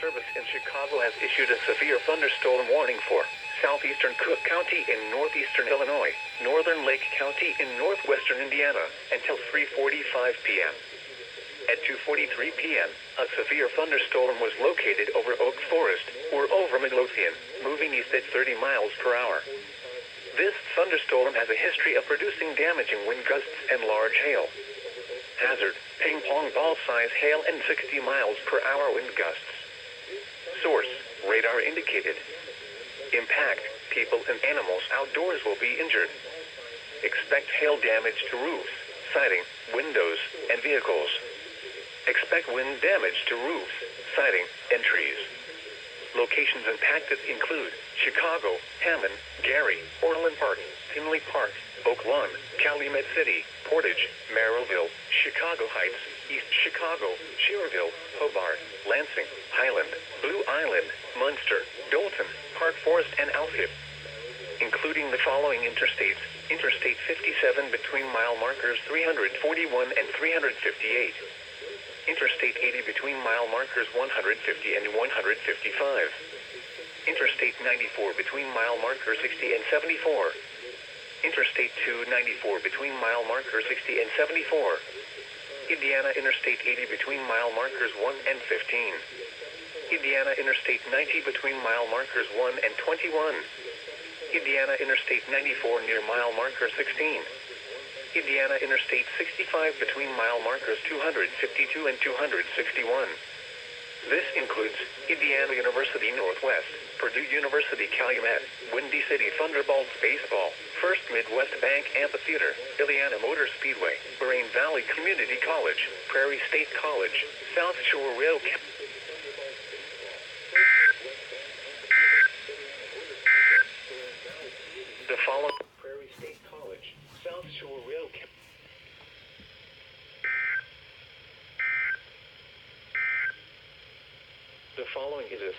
Service in Chicago has issued a severe thunderstorm warning for southeastern Cook County in northeastern Illinois, northern Lake County in northwestern Indiana, until 3:45 p.m. At 2:43 p.m., a severe thunderstorm was located over Oak Forest, or over Midlothian, moving east at 30 miles per hour. This thunderstorm has a history of producing damaging wind gusts and large hail. Hazard, ping-pong ball-size hail and 60 miles per hour wind gusts. Source, radar indicated. Impact, people and animals outdoors will be injured. Expect hail damage to roofs, siding, windows, and vehicles. Expect wind damage to roofs, siding, and trees. Locations impacted include Chicago, Hammond, Gary, Orland Park, Tinley Park, Oak Lawn, Calumet City, Portage, Merrillville, Chicago Heights, East Chicago, Schererville, Hobart, Lansing, Highland, Blue Island, Munster, Dalton, Park Forest, and Alfred. Including the following interstates: Interstate 57 between mile markers 341 and 358. Interstate 80 between mile markers 150 and 155. Interstate 94 between mile markers 60 and 74. Interstate 294 between mile markers 60 and 74. Indiana Interstate 80 between mile markers 1 and 15. Indiana Interstate 90 between mile markers 1 and 21. Indiana Interstate 94 near mile marker 16. Indiana Interstate 65 between mile markers 252 and 261. This includes Indiana University Northwest, Purdue University Calumet, Windy City Thunderbolts Baseball, First Midwest Bank Amphitheater, Indiana Motor Speedway, Moraine Valley Community College, Prairie State College, South Shore Rail Camp. The following Prairie State College, South Shore Rail Camp. The following is a